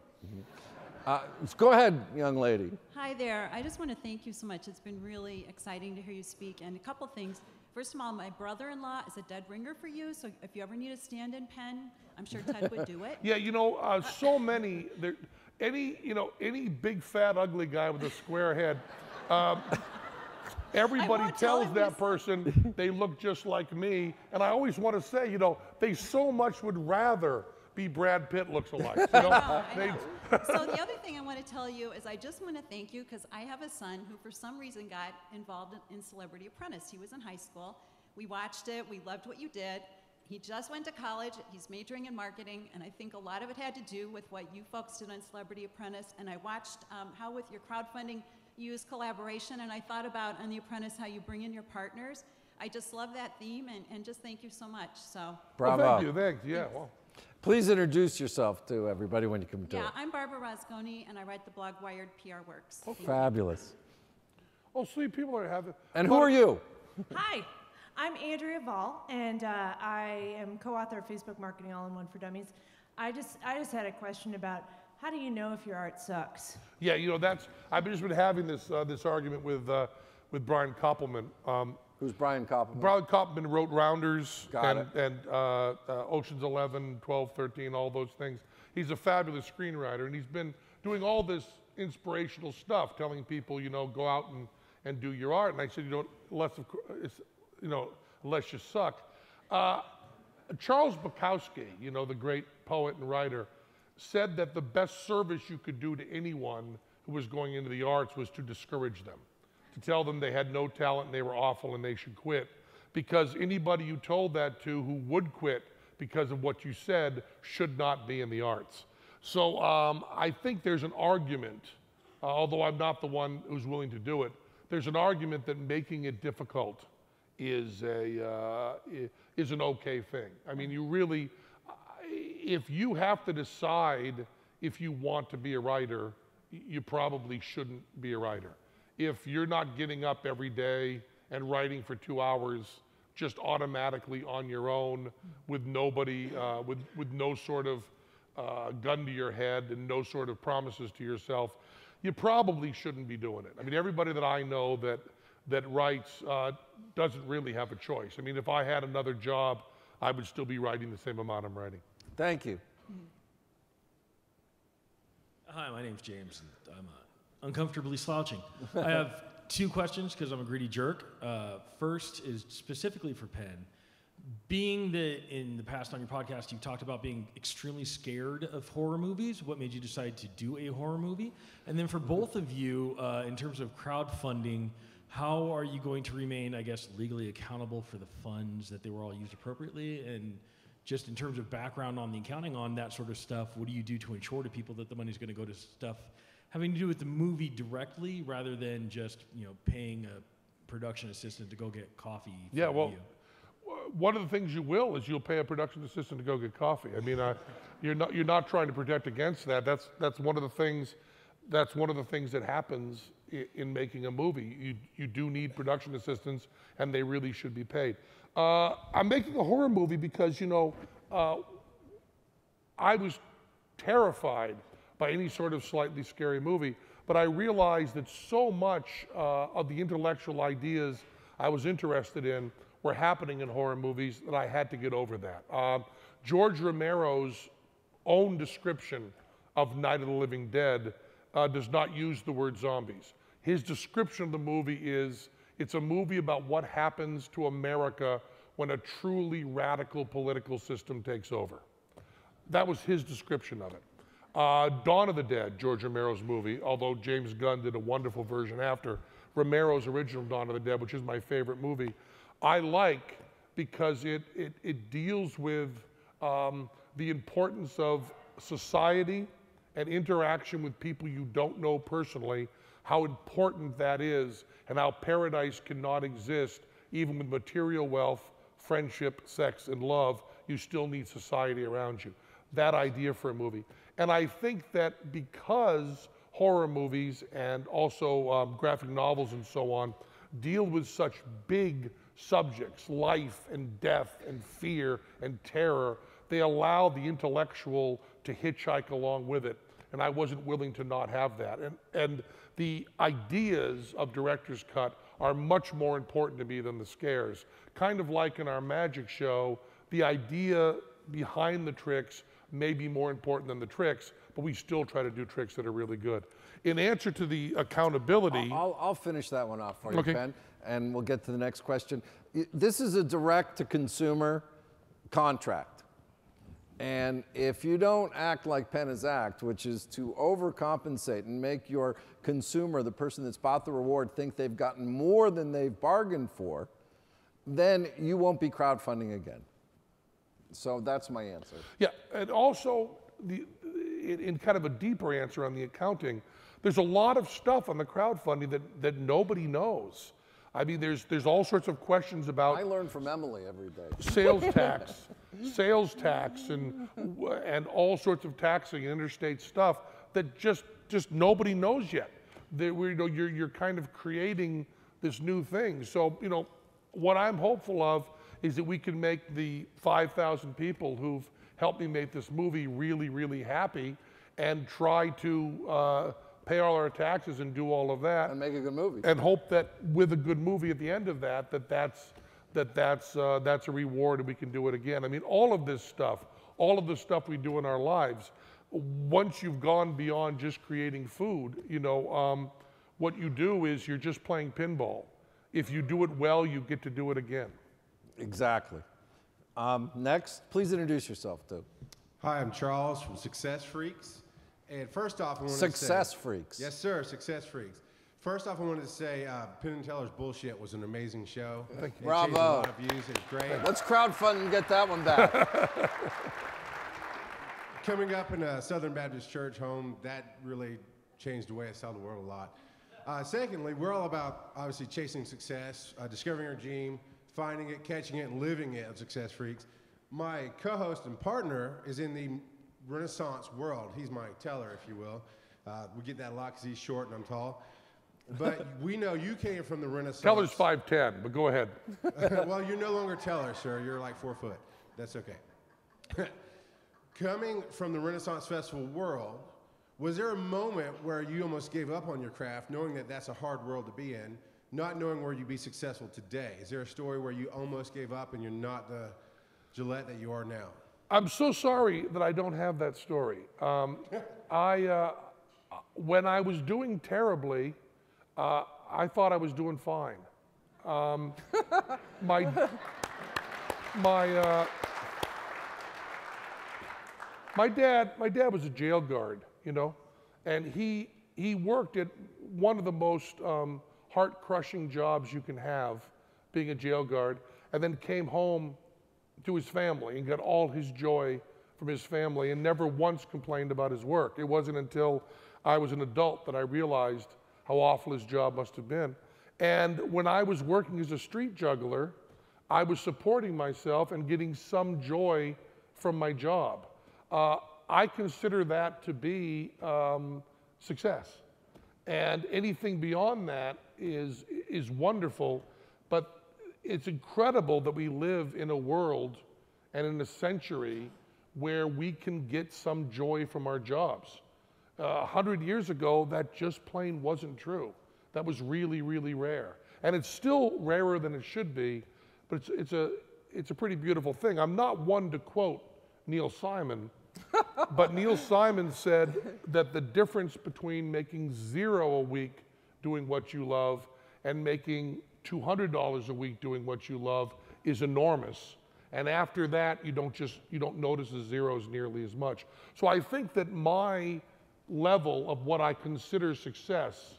Go ahead, young lady. Hi there. I just want to thank you so much. It's been really exciting to hear you speak. And a couple things. First of all, my brother-in-law is a dead ringer for you, so if you ever need a stand-in pen, I'm sure Ted would do it. Yeah, you know, so many... Any big, fat, ugly guy with a square head, everybody tells that person they look just like me. And I always want to say, you know, they so much would rather be Brad Pitt looks alike. You know? I know. So the other thing I want to tell you is I just want to thank you because I have a son who for some reason got involved in Celebrity Apprentice. He was in high school. We watched it. We loved what you did. He just went to college, he's majoring in marketing, and I think a lot of it had to do with what you folks did on Celebrity Apprentice, and I watched how with your crowdfunding you use collaboration, and I thought about on The Apprentice how you bring in your partners. I just love that theme, and just thank you so much. So. Bravo. Well, thank you, thanks, yeah. Well. Please introduce yourself to everybody when you come to it. Yeah, I'm Barbara Rosconi, and I write the blog Wired PR Works. Oh, fabulous. Oh, sweet, people are having... And who are you? Hi. I'm Andrea Vall, and I am co-author of Facebook Marketing All-in-One for Dummies. I just had a question about how do you know if your art sucks? Yeah, you know, I've just been having this argument with Brian Koppelman. Who's Brian Koppelman? Brian Koppelman wrote Rounders and Ocean's 11, 12, 13, all those things. He's a fabulous screenwriter, and he's been doing all this inspirational stuff, telling people, you know, go out and do your art. And I said, unless you suck. Charles Bukowski, you know, the great poet and writer, said that the best service you could do to anyone who was going into the arts was to discourage them, to tell them they had no talent and they were awful and they should quit. Because anybody you told that to who would quit because of what you said should not be in the arts. So I think there's an argument although I'm not the one who's willing to do it, there's an argument that making it difficult is an okay thing. I mean, you really, if you have to decide if you want to be a writer, you probably shouldn't be a writer. If you're not getting up every day and writing for 2 hours just automatically on your own with nobody, with no sort of gun to your head and no sort of promises to yourself, you probably shouldn't be doing it. I mean, everybody that I know that writes doesn't really have a choice. I mean, if I had another job, I would still be writing the same amount I'm writing. Thank you. Hi, my name's James, and I'm uncomfortably slouching. I have 2 questions because I'm a greedy jerk. First is specifically for Penn. Being that in the past on your podcast you've talked about being extremely scared of horror movies, what made you decide to do a horror movie? And then for both of you, in terms of crowdfunding, how are you going to remain, I guess, legally accountable for the funds that they were all used appropriately? And just in terms of background on the accounting on that sort of stuff, what do you do to ensure to people that the money's going to go to stuff having to do with the movie directly rather than just, you know, paying a production assistant to go get coffee? Yeah, well, one of the things you will is you'll pay a production assistant to go get coffee. I mean, you're not trying to protect against that. That's one of the things. That's one of the things that happens in making a movie. You do need production assistants, and they really should be paid. I'm making a horror movie because, you know, I was terrified by any sort of slightly scary movie, but I realized that so much of the intellectual ideas I was interested in were happening in horror movies that I had to get over that. George Romero's own description of Night of the Living Dead does not use the word zombies. His description of the movie is, it's a movie about what happens to America when a truly radical political system takes over. That was his description of it. Dawn of the Dead, George Romero's movie, although James Gunn did a wonderful version after, Romero's original Dawn of the Dead, which is my favorite movie, I like because it deals with the importance of society and interaction with people you don't know personally, how important that is, and how paradise cannot exist even with material wealth, friendship, sex, and love. You still need society around you. That idea for a movie. And I think that because horror movies and also graphic novels and so on deal with such big subjects, life and death and fear and terror, they allow the intellectual to hitchhike along with it. And I wasn't willing to not have that. And the ideas of director's cut are much more important to me than the scares. Kind of like in our magic show, the idea behind the tricks may be more important than the tricks, but we still try to do tricks that are really good. In answer to the accountability... I'll finish that one off for you, Okay. Ben, and we'll get to the next question. This is a direct-to-consumer contract. And if you don't act like Penn has acted, which is to overcompensate and make your consumer, the person that's bought the reward, think they've gotten more than they've bargained for, then you won't be crowdfunding again. So that's my answer. Yeah, and also, in kind of a deeper answer on the accounting, there's a lot of stuff on the crowdfunding that nobody knows. I mean, there's all sorts of questions about... I learn from Emily every day. Sales tax, and all sorts of taxing and interstate stuff that just nobody knows yet. You're kind of creating this new thing. So, you know, what I'm hopeful of is that we can make the 5,000 people who've helped me make this movie really, really happy and try to pay all our taxes and do all of that. And make a good movie. And hope that with a good movie at the end of that, that's a reward and we can do it again. I mean, all of this stuff, all of the stuff we do in our lives, once you've gone beyond just creating food, you know, what you do is you're just playing pinball. If you do it well, you get to do it again. Exactly. Next, please introduce yourself, too. Hi, I'm Charles from Success Freaks. And first off, I wanted Success to say... Freaks. Yes, sir, Success Freaks. First off, I wanted to say Penn and Teller's Bullshit was an amazing show. Thank you. It Bravo. changed a lot of views. It was great. Let's crowdfund and get that one back. Coming up in a Southern Baptist church home, that really changed the way I saw the world a lot. Secondly, we're all about, obviously, chasing success, discovering our dream, finding it, catching it, and living it as Success Freaks. My co-host and partner is in the Renaissance world. He's my teller, if you will. We get that a lot because he's short and I'm tall. But we know you came from the Renaissance. Teller's 5'10", but go ahead. Well, you're no longer teller, sir. You're like 4 foot. That's okay. Coming from the Renaissance Festival world, was there a moment where you almost gave up on your craft, knowing that that's a hard world to be in, not knowing where you'd be successful today? Is there a story where you almost gave up and you're not the Jillette that you are now? I'm so sorry that I don't have that story. When I was doing terribly, I thought I was doing fine. My dad was a jail guard, you know, and he worked at one of the most heart-crushing jobs you can have, being a jail guard, and then came home to his family and got all his joy from his family and never once complained about his work. It wasn't until I was an adult that I realized how awful his job must have been. And when I was working as a street juggler, I was supporting myself and getting some joy from my job. I consider that to be success. And anything beyond that is wonderful, but it's incredible that we live in a world and in a century where we can get some joy from our jobs. 100 years ago, that just plain wasn't true. That was really, really rare. And it's still rarer than it should be, but it's a pretty beautiful thing. I'm not one to quote Neil Simon, but Neil Simon said that the difference between making $0 a week doing what you love and making $200 a week doing what you love is enormous. And after that, you don't notice the zeros nearly as much. So I think that my level of what I consider success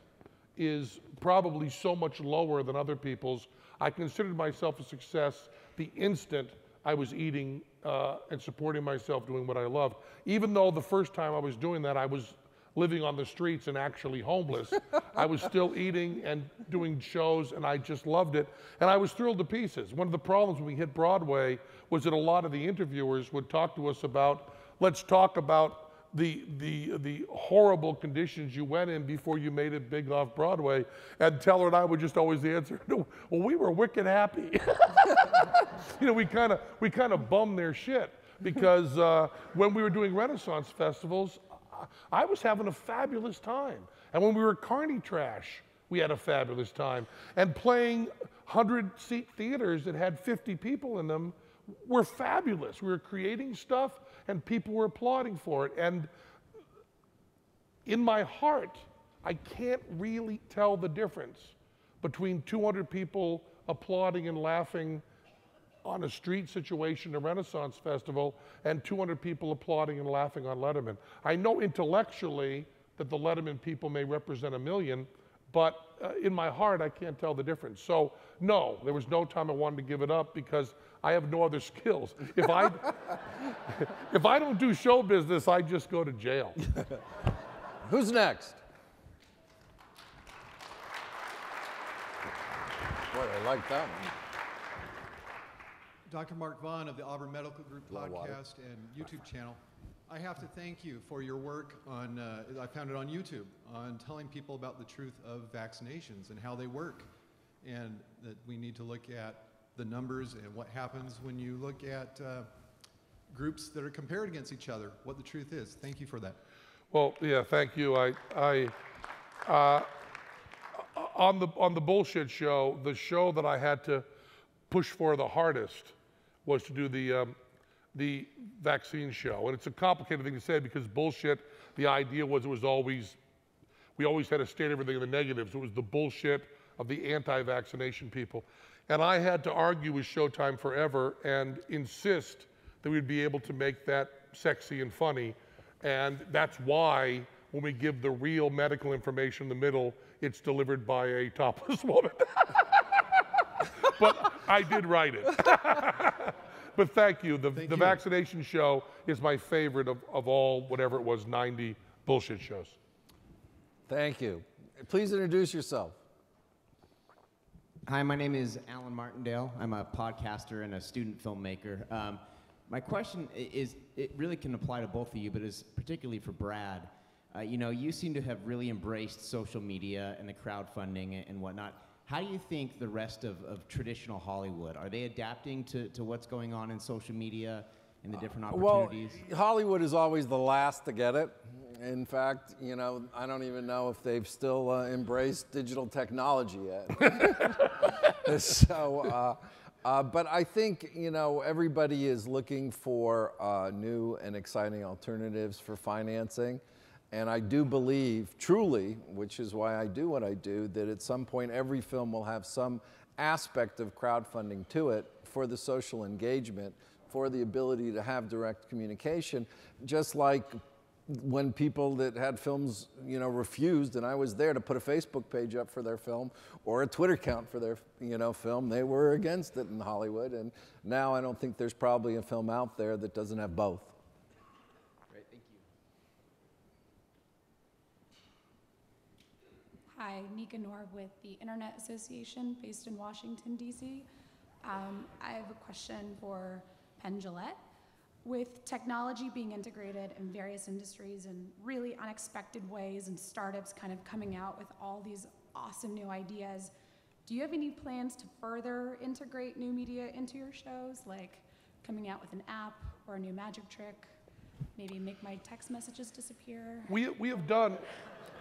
is probably so much lower than other people's. I considered myself a success the instant I was eating and supporting myself doing what I loved. Even though the first time I was doing that, I was living on the streets and actually homeless, I was still eating and doing shows, and I just loved it. And I was thrilled to pieces. One of the problems when we hit Broadway was that a lot of the interviewers would talk to us about, let's talk about the horrible conditions you went in before you made it big off Broadway. And Teller and I would just always answer, no, well, we were wicked happy. You know, we kind of bummed their shit because when we were doing Renaissance festivals, I was having a fabulous time. And when we were Carney Trash, we had a fabulous time. And playing 100-seat theaters that had 50 people in them were fabulous. We were creating stuff and people were applauding for it. And in my heart, I can't really tell the difference between 200 people applauding and laughing on a street situation, a Renaissance festival, and 200 people applauding and laughing on Letterman. I know intellectually that the Letterman people may represent 1 million, but in my heart, I can't tell the difference. So no, there was no time I wanted to give it up because I have no other skills. If I don't do show business, I just go to jail. Who's next? Boy, I like that one. Dr. Mark Vaughn of the Auburn Medical Group podcast and YouTube channel. I have to thank you for your work on, I found it on YouTube, on telling people about the truth of vaccinations and how they work. And that we need to look at the numbers and what happens when you look at groups that are compared against each other, what the truth is. Thank you for that. Well, yeah, thank you. On the bullshit show, the show that I had to push for the hardest was to do the vaccine show. And it's a complicated thing to say because bullshit, the idea was we always had to state everything in the negatives. It was the bullshit of the anti-vaccination people. And I had to argue with Showtime forever and insist that we'd be able to make that sexy and funny. And that's why when we give the real medical information in the middle, it's delivered by a topless woman. But I did write it. But thank you. The vaccination show is my favorite of all, whatever it was, 90 bullshit shows. Thank you. Please introduce yourself. Hi, my name is Alan Martindale. I'm a podcaster and a student filmmaker. My question is, it really can apply to both of you, but is particularly for Brad. You know, you seem to have really embraced social media and the crowdfunding and whatnot. How do you think the rest of traditional Hollywood, are they adapting to what's going on in social media and the different opportunities? Well, Hollywood is always the last to get it. In fact, you know, I don't even know if they've still embraced digital technology yet. So, but I think, you know, everybody is looking for new and exciting alternatives for financing. And I do believe, truly, which is why I do what I do, that at some point every film will have some aspect of crowdfunding to it for the social engagement, for the ability to have direct communication, just like when people that had films, you know, refused, and I was there to put a Facebook page up for their film or a Twitter account for their, you know, film, they were against it in Hollywood. And now I don't think there's probably a film out there that doesn't have both. Great, thank you. Hi, Nika Noor with the Internet Association based in Washington, D.C. I have a question for Penn Jillette. With technology being integrated in various industries in really unexpected ways and startups kind of coming out with all these awesome new ideas, do you have any plans to further integrate new media into your shows, like coming out with an app or a new magic trick, maybe make my text messages disappear? We have done.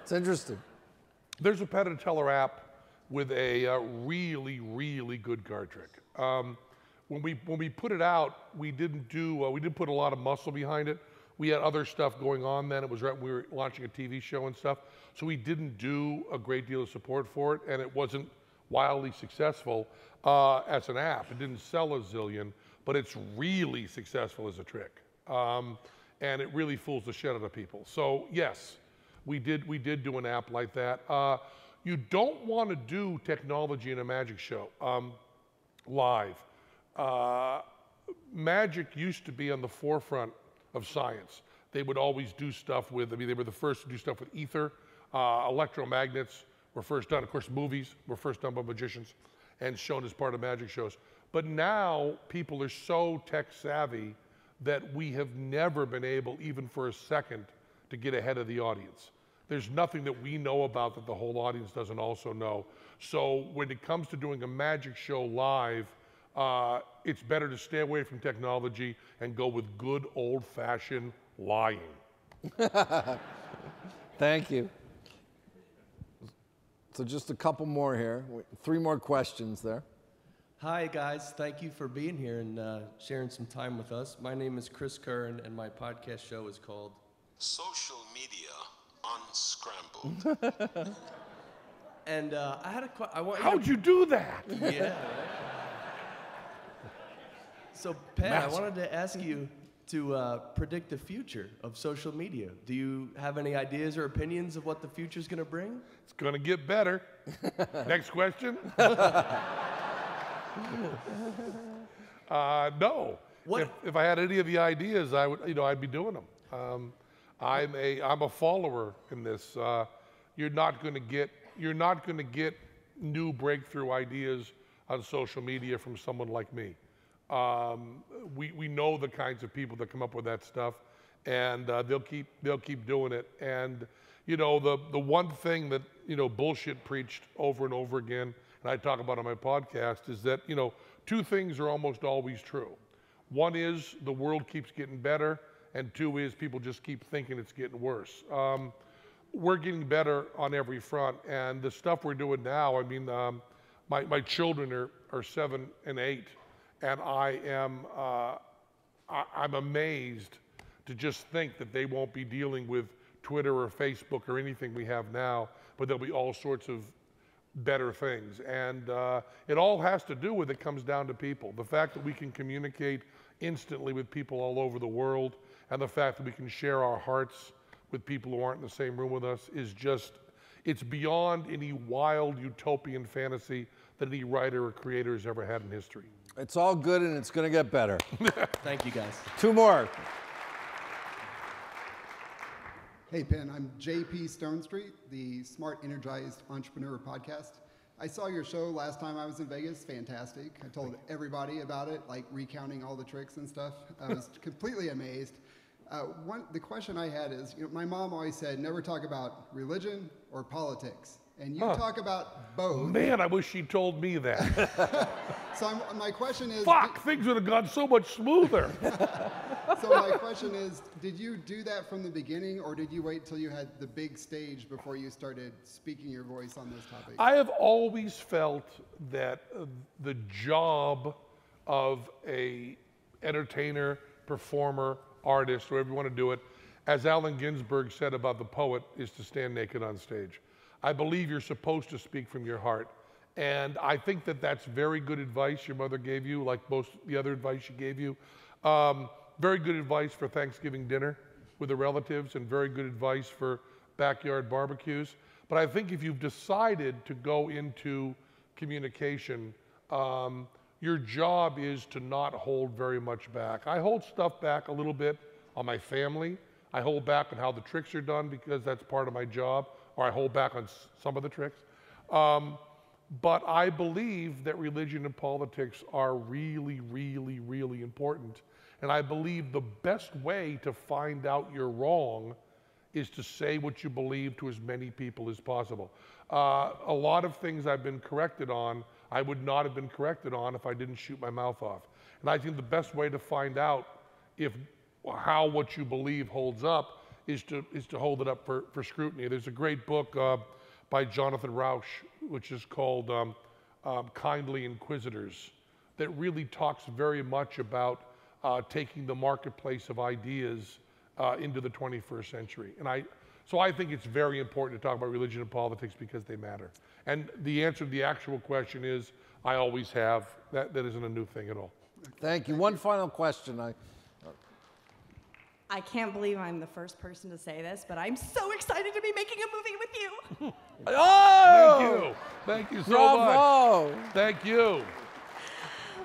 It's interesting. There's a Penn and Teller app with a really, really good card trick. When we put it out, we didn't put a lot of muscle behind it. We had other stuff going on then. It was right when we were launching a TV show and stuff. So we didn't do a great deal of support for it, and it wasn't wildly successful as an app. It didn't sell a zillion, but it's really successful as a trick. And it really fools the shit out of people. So yes, we did do an app like that. You don't want to do technology in a magic show live. Magic used to be on the forefront of science. They would always do stuff with, I mean, they were the first to do stuff with ether. Electromagnets were first done. Of course, movies were first done by magicians and shown as part of magic shows. But now people are so tech savvy that we have never been able, even for a second, to get ahead of the audience. There's nothing that we know about that the whole audience doesn't also know. So when it comes to doing a magic show live, it's better to stay away from technology and go with good old-fashioned lying. Thank you. So just a couple more here. 3 more questions there. Hi, guys. Thank you for being here and sharing some time with us. My name is Chris Kern, and my podcast show is called Social Media Unscrambled. And I had a question. How'd you do that? Yeah. Right? So, Penn, I wanted to ask you to predict the future of social media. Do you have any ideas or opinions of what the future is going to bring? It's going to get better. Next question. No. If I had any of the ideas, I would, I'd be doing them. I'm a follower in this. You're not going to get new breakthrough ideas on social media from someone like me. We know the kinds of people that come up with that stuff, and they'll keep doing it. And the one thing that bullshit preached over and over again, and I talk about on my podcast, is that 2 things are almost always true. One is the world keeps getting better, and 2 is people just keep thinking it's getting worse. We're getting better on every front, and the stuff we're doing now. I mean, my children are 7 and 8. And I'm amazed to just think that they won't be dealing with Twitter or Facebook or anything we have now, but there'll be all sorts of better things. And it all has to do with, it comes down to people. The fact that we can communicate instantly with people all over the world, and the fact that we can share our hearts with people who aren't in the same room with us is just, it's beyond any wild utopian fantasy that any writer or creator has ever had in history. It's all good, and it's going to get better. Thank you, guys. 2 more. Hey, Penn, I'm JP Stonestreet, the Smart Energized Entrepreneur podcast. I saw your show last time I was in Vegas. Fantastic. I told everybody about it, like recounting all the tricks and stuff. I was completely amazed. The question I had is, my mom always said, never talk about religion or politics. And you talk about both. Man, I wish she told me that. So my question is... Fuck, things would have gone so much smoother. So my question is, did you do that from the beginning, or did you wait till you had the big stage before you started speaking your voice on those topics? I have always felt that the job of a entertainer, performer, artist, whoever you want to do it, as Allen Ginsberg said about the poet, is to stand naked on stage. I believe you're supposed to speak from your heart. And I think that that's very good advice your mother gave you, like most the other advice she gave you. Very good advice for Thanksgiving dinner with the relatives, and very good advice for backyard barbecues. But I think if you've decided to go into communication, your job is to not hold very much back. I hold stuff back a little bit on my family. I hold back on how the tricks are done because that's part of my job, or I hold back on some of the tricks. But I believe that religion and politics are really, really, really important. And I believe the best way to find out you're wrong is to say what you believe to as many people as possible. A lot of things I've been corrected on, I would not have been corrected on if I didn't shoot my mouth off. And I think the best way to find out how what you believe holds up is to hold it up for scrutiny. There's a great book by Jonathan Rauch, which is called Kindly Inquisitors, that really talks very much about taking the marketplace of ideas into the 21st century. So I think it's very important to talk about religion and politics because they matter. And the answer to the actual question is, I always have. That isn't a new thing at all. Thank you. One final question. I can't believe I'm the first person to say this, but I'm so excited to be making a movie with you. Oh! Thank you so Bravo. much. Thank you.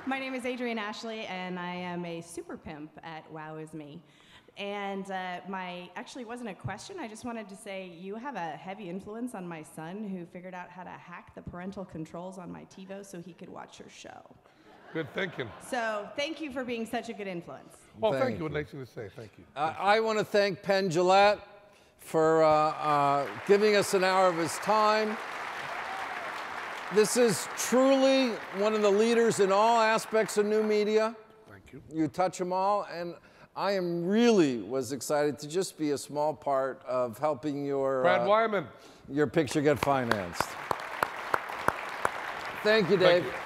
My name is Adrienne Ashley, and I am a super pimp at Wow Is Me. And actually wasn't a question, I just wanted to say you have a heavy influence on my son, who figured out how to hack the parental controls on my TiVo so he could watch your show. Good thinking. So thank you for being such a good influence. Well, thank you. Nice thing to say. Thank you. I want to thank Penn Jillette for giving us an hour of his time. This is truly one of the leaders in all aspects of new media. Thank you. You touch them all, and I was excited to just be a small part of helping Brad Wyman. your picture get financed. Thank you, Dave. Thank you.